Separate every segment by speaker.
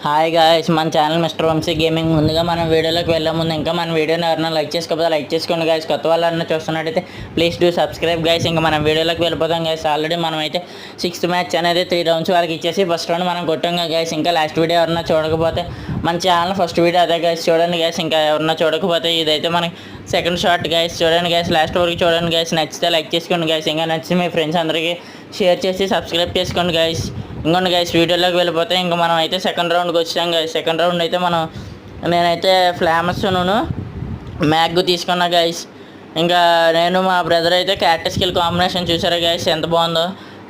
Speaker 1: Hi guys, మన channel mister Vamsi gaming. ముందుగా మనం వీడియోలోకి వెళ్ళే ముందు ఇంకా మన వీడియోని ఎవరైనా లైక్ చేసుకోకపోతే లైక్ చేసుకోండి గాయ్స్. కొత్త వాళ్ళన్నా చూస్తున్నట్టయితే ప్లీజ్ డూ సబ్స్క్రైబ్ గాయ్స్. ఇంకా మనం వీడియోలోకి వెళ్ళిపోతాం గాయ్స్. ఆల్రెడీ మనం అయితే 6th మ్యాచ్ అనేది 3 రౌండ్స్ వాళ్ళకి ఇచ్చేసి ఫస్ట్ రౌండ్ మనం కొట్టాం గాయ్స్. ఇంకా లాస్ట్ వీడియో ఎవరన్నా చూడకపోతే మన ఛానల్ ఫస్ట్ వీడియో అదే గాయ్స్, చూడండి గాయ్స్. ఇంకా ఎవరన్నా చూడకపోతే ఇదైతే మనకి సెకండ్ షార్ట్ గాయ్స్, చూడండి గాయ్స్. లాస్ట్ వరకు చూడండి గాయ్స్. నచ్చితే లైక్ చేసుకోండి గాయ్స్. ఇంకా నచ్చి మీ ఫ్రెండ్స్ అందరికీ షేర్ చేసి సబ్స్క్రైబ్ చేసుకోండి గాయ్స్. ఇంకోండి గైస్, వీడియోలోకి వెళ్ళిపోతే ఇంకా మనం అయితే సెకండ్ రౌండ్కి వచ్చాం గైస్. సెకండ్ రౌండ్ అయితే నేనైతే ఫ్లామస్ను మ్యాగ్ తీసుకున్నా గైస్. ఇంకా నేను మా బ్రదర్ అయితే క్యారెక్టర్ స్కిల్ కాంబినేషన్ చూసారా గైస్, ఎంత బాగుందో.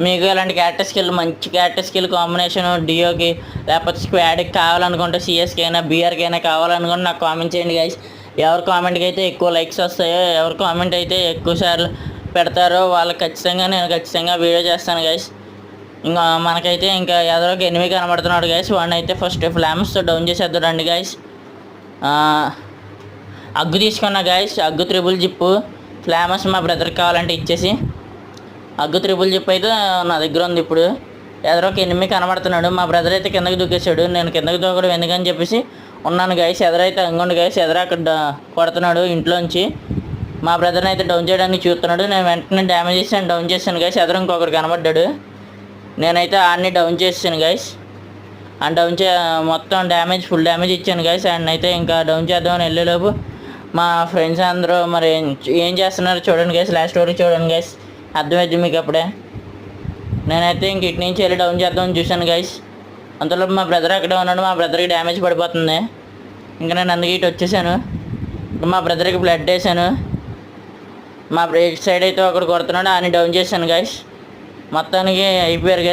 Speaker 1: మీకు ఇలాంటి క్యారెక్టర్ స్కిల్, మంచి క్యారెక్టర్ స్కిల్ కాంబినేషన్ డియోకి లేకపోతే స్క్వాడ్కి కావాలనుకుంటే, సిఎస్కి అయినా బీఆర్కి అయినా కావాలనుకుంటే నాకు కామెంట్ చేయండి గైస్. ఎవరి కామెంట్కి అయితే ఎక్కువ లైక్స్ వస్తాయో, ఎవరి కామెంట్ అయితే ఎక్కువ సార్లు పెడతారో వాళ్ళకి ఖచ్చితంగా వీడియో చేస్తాను గైస్. ఇంకా మనకైతే ఇంకా ఎదరోకి ఎనిమిది కనబడుతున్నాడు గైస్. వాడిని అయితే ఫస్ట్ ఫ్లామ్స్తో డౌన్ చేసేద్దాం రండి గైస్. అగ్గు తీసుకున్నా గైస్, అగ్గు త్రిబుల్ జిప్పు. ఫ్లామస్ మా బ్రదర్కి కావాలంటే ఇచ్చేసి అగ్గు త్రిబుల్ జిప్ అయితే నా దగ్గర ఉంది. ఇప్పుడు ఎదరోకి ఎనిమిది కనబడుతున్నాడు. మా బ్రదర్ అయితే కిందకి దూకేశాడు. నేను కిందకి దూకడం ఎందుకని చెప్పేసి ఉన్నాను గైస్. ఎదరైతే అంగోండి గైస్, ఎదర అక్కడ కొడుతున్నాడు ఇంట్లోంచి. మా బ్రదర్ని అయితే డౌన్ చేయడానికి చూస్తున్నాడు. నేను వెంటనే డ్యామేజ్ చేసి డౌన్ చేశాను గైస్. ఎదర ఇంకొకరు కనబడ్డాడు. నేనైతే ఆడిని డౌన్ చేసాను గైస్. అండ్ మొత్తం డ్యామేజ్, ఫుల్ డ్యామేజ్ ఇచ్చాను గైస్. అండ్ అయితే ఇంకా డౌన్ చేద్దామని వెళ్ళేలోపు మా ఫ్రెండ్స్ అందరూ మరి ఏం చేస్తున్నారో చూడండి గైస్. లాస్ట్ వరకు చూడండి గైస్, అర్థమైంది మీకు అప్పుడే. నేనైతే ఇంక ఇటు నుంచి వెళ్ళి డౌన్ చేద్దామని చూశాను గైస్. అంతలోపు మా బ్రదర్ అక్కడే ఉన్నాడు. మా బ్రదర్కి డ్యామేజ్ పడిపోతుంది. ఇంకా నేను అందుకే ఇటు వచ్చేసాను. మా బ్రదర్కి బ్లడ్ వేసాను. మా బ్రేక్ సైడ్ అయితే ఒకడు కొడుతున్నాడు, అని డౌన్ చేశాను గైస్. మొత్తానికి అయిపోయారు గైస్.